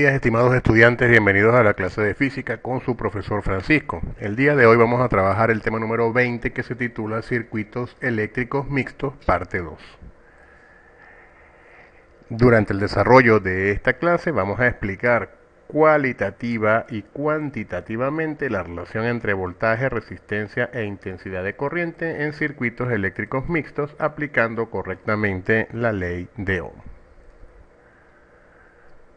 días, estimados estudiantes, bienvenidos a la clase de física con su profesor Francisco. El día de hoy vamos a trabajar el tema número 20 que se titula Circuitos eléctricos mixtos, parte 2. Durante el desarrollo de esta clase vamos a explicar cualitativa y cuantitativamente la relación entre voltaje, resistencia e intensidad de corriente en circuitos eléctricos mixtos aplicando correctamente la ley de Ohm.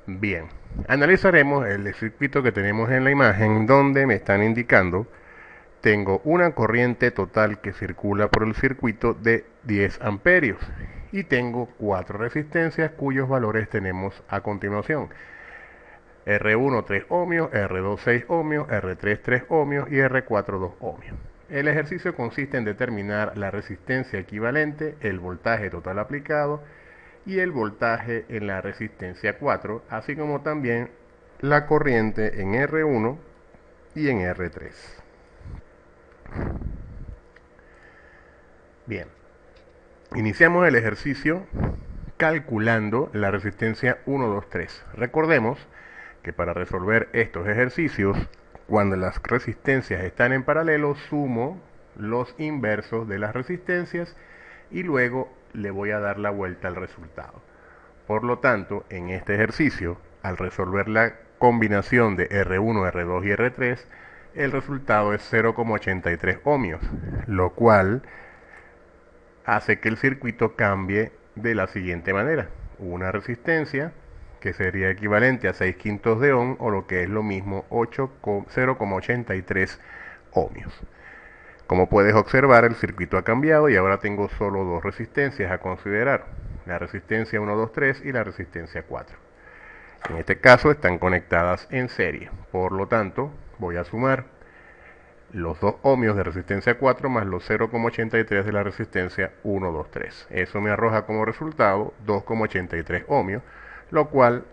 Bien, analizaremos el circuito que tenemos en la imagen donde me están indicando tengo una corriente total que circula por el circuito de 10 amperios y tengo 4 resistencias cuyos valores tenemos a continuación. R1 3 ohmios, R2 6 ohmios, R3 3 ohmios y R4 2 ohmios. El ejercicio consiste en determinar la resistencia equivalente, el voltaje total aplicado y el voltaje en la resistencia 4, así como también la corriente en R1 y en R3. Bien, iniciamos el ejercicio calculando la resistencia 1, 2, 3. Recordemos que para resolver estos ejercicios, cuando las resistencias están en paralelo, sumo los inversos de las resistencias y luego le voy a dar la vuelta al resultado. Por lo tanto, en este ejercicio, al resolver la combinación de R1, R2 y R3, el resultado es 0,83 ohmios, lo cual hace que el circuito cambie de la siguiente manera. Una resistencia que sería equivalente a 6 quintos de ohm o lo que es lo mismo 0,83 ohmios. Como puedes observar, el circuito ha cambiado y ahora tengo solo dos resistencias a considerar, la resistencia 1, 2, 3 y la resistencia 4. En este caso están conectadas en serie, por lo tanto voy a sumar los 2 ohmios de resistencia 4 más los 0,83 de la resistencia 1, 2, 3. Eso me arroja como resultado 2,83 ohmios, lo cual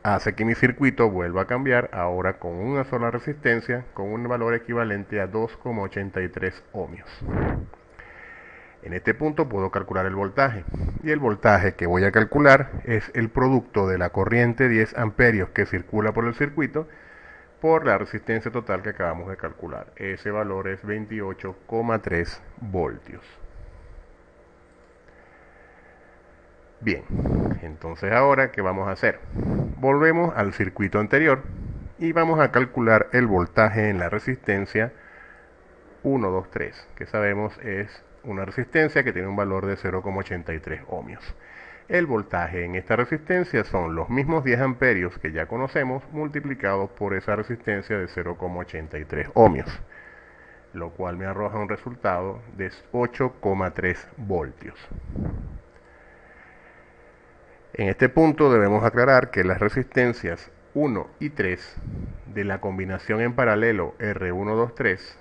hace que mi circuito vuelva a cambiar ahora con una sola resistencia con un valor equivalente a 2,83 ohmios. En este punto puedo calcular el voltaje y el voltaje que voy a calcular es el producto de la corriente 10 amperios que circula por el circuito por la resistencia total que acabamos de calcular. Ese valor es 28,3 voltios. Bien, entonces ahora, ¿qué vamos a hacer? Volvemos al circuito anterior y vamos a calcular el voltaje en la resistencia 1, 2, 3, que sabemos es una resistencia que tiene un valor de 0,83 ohmios. El voltaje en esta resistencia son los mismos 10 amperios que ya conocemos multiplicados por esa resistencia de 0,83 ohmios, lo cual me arroja un resultado de 8,3 voltios. En este punto debemos aclarar que las resistencias 1 y 3 de la combinación en paralelo R1, 2, 3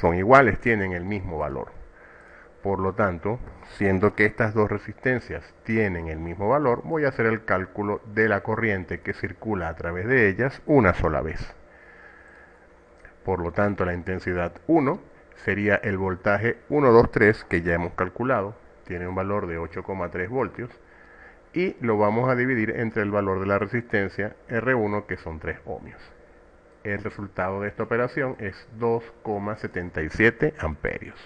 son iguales, tienen el mismo valor. Por lo tanto, siendo que estas dos resistencias tienen el mismo valor, voy a hacer el cálculo de la corriente que circula a través de ellas una sola vez. Por lo tanto, la intensidad 1 sería el voltaje 1, 2, 3 que ya hemos calculado, tiene un valor de 8,3 voltios, y lo vamos a dividir entre el valor de la resistencia R1 que son 3 ohmios. El resultado de esta operación es 2,77 amperios.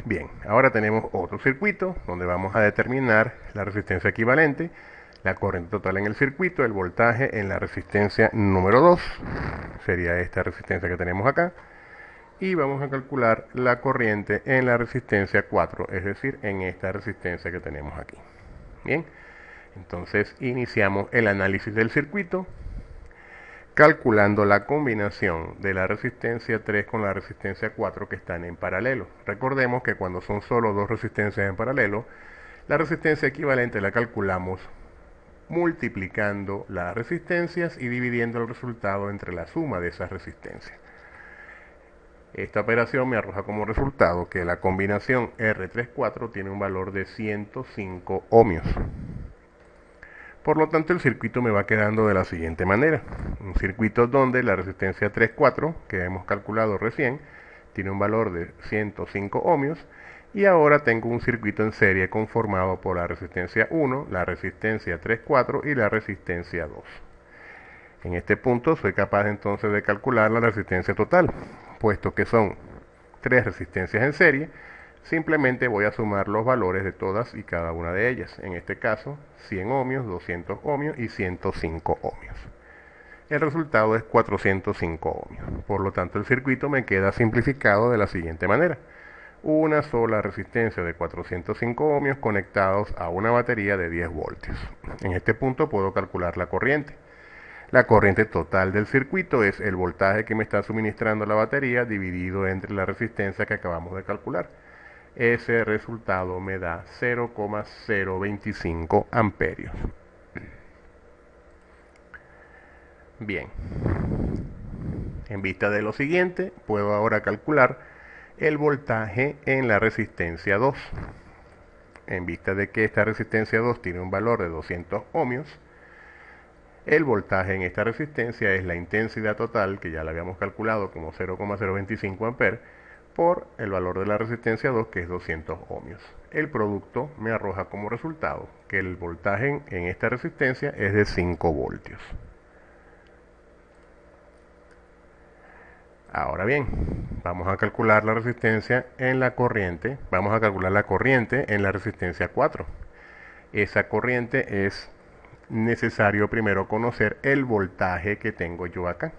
Bien, ahora tenemos otro circuito donde vamos a determinar la resistencia equivalente, la corriente total en el circuito, el voltaje en la resistencia número 2, sería esta resistencia que tenemos acá, y vamos a calcular la corriente en la resistencia 4, es decir, en esta resistencia que tenemos aquí. Bien, entonces iniciamos el análisis del circuito calculando la combinación de la resistencia 3 con la resistencia 4 que están en paralelo. Recordemos que cuando son solo dos resistencias en paralelo, la resistencia equivalente la calculamos multiplicando las resistencias y dividiendo el resultado entre la suma de esas resistencias. Esta operación me arroja como resultado que la combinación R34 tiene un valor de 105 ohmios. Por lo tanto, el circuito me va quedando de la siguiente manera. Un circuito donde la resistencia 3,4, que hemos calculado recién, tiene un valor de 105 ohmios Y ahora tengo un circuito en serie conformado por la resistencia 1, la resistencia 3,4 y la resistencia 2. En este punto soy capaz entonces de calcular la resistencia total, puesto que son tres resistencias en serie. Simplemente voy a sumar los valores de todas y cada una de ellas. En este caso, 100 ohmios, 200 ohmios y 105 ohmios. El resultado es 405 ohmios. Por lo tanto, el circuito me queda simplificado de la siguiente manera. Una sola resistencia de 405 ohmios conectados a una batería de 10 voltios. En este punto puedo calcular la corriente. La corriente total del circuito es el voltaje que me está suministrando la batería dividido entre la resistencia que acabamos de calcular. Ese resultado me da 0,025 amperios. Bien, en vista de lo siguiente, puedo ahora calcular el voltaje en la resistencia 2. En vista de que esta resistencia 2 tiene un valor de 200 ohmios, el voltaje en esta resistencia es la intensidad total, que ya la habíamos calculado como 0,025 amperes, por el valor de la resistencia 2, que es 200 ohmios. El producto me arroja como resultado que el voltaje en esta resistencia es de 5 voltios. Ahora bien, vamos a calcular la resistencia en la corriente. Vamos a calcular la corriente en la resistencia 4. Esa corriente es necesario primero conocer el voltaje que tengo yo acá.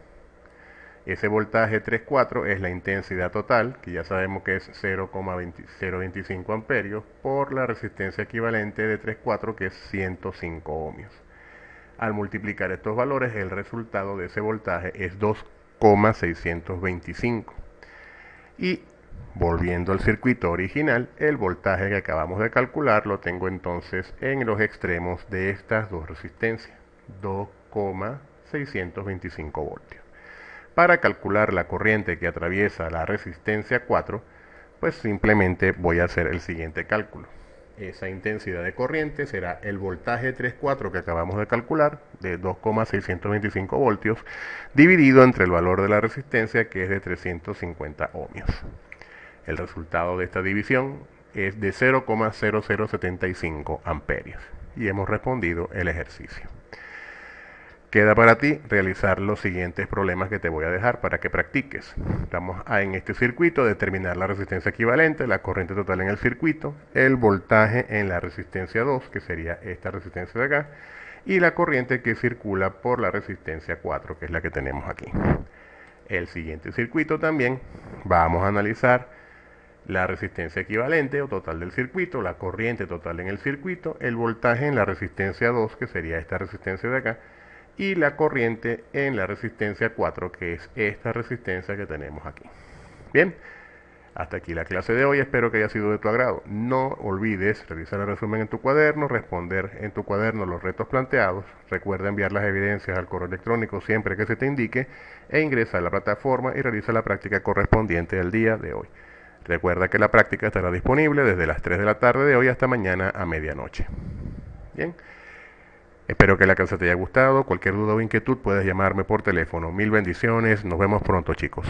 Ese voltaje 3,4 es la intensidad total, que ya sabemos que es 0,025 amperios, por la resistencia equivalente de 3,4, que es 105 ohmios. Al multiplicar estos valores, el resultado de ese voltaje es 2,625. Y volviendo al circuito original, el voltaje que acabamos de calcular lo tengo entonces en los extremos de estas dos resistencias, 2,625 voltios. Para calcular la corriente que atraviesa la resistencia 4, pues simplemente voy a hacer el siguiente cálculo. Esa intensidad de corriente será el voltaje 3,4 que acabamos de calcular, de 2,625 voltios, dividido entre el valor de la resistencia, que es de 350 ohmios. El resultado de esta división es de 0,0075 amperios. Y hemos respondido el ejercicio. Queda para ti realizar los siguientes problemas que te voy a dejar para que practiques. Vamos a, en este circuito, determinar la resistencia equivalente, la corriente total en el circuito, el voltaje en la resistencia 2, que sería esta resistencia de acá, y la corriente que circula por la resistencia 4, que es la que tenemos aquí. El siguiente circuito también vamos a analizar la resistencia equivalente o total del circuito, la corriente total en el circuito, el voltaje en la resistencia 2, que sería esta resistencia de acá, y la corriente en la resistencia 4, que es esta resistencia que tenemos aquí. Bien, hasta aquí la clase de hoy, espero que haya sido de tu agrado. No olvides revisar el resumen en tu cuaderno, responder en tu cuaderno los retos planteados. Recuerda enviar las evidencias al correo electrónico siempre que se te indique e ingresa a la plataforma y realiza la práctica correspondiente al día de hoy. Recuerda que la práctica estará disponible desde las 3 de la tarde de hoy hasta mañana a medianoche. Bien. Espero que la clase te haya gustado. Cualquier duda o inquietud puedes llamarme por teléfono. Mil bendiciones. Nos vemos pronto, chicos.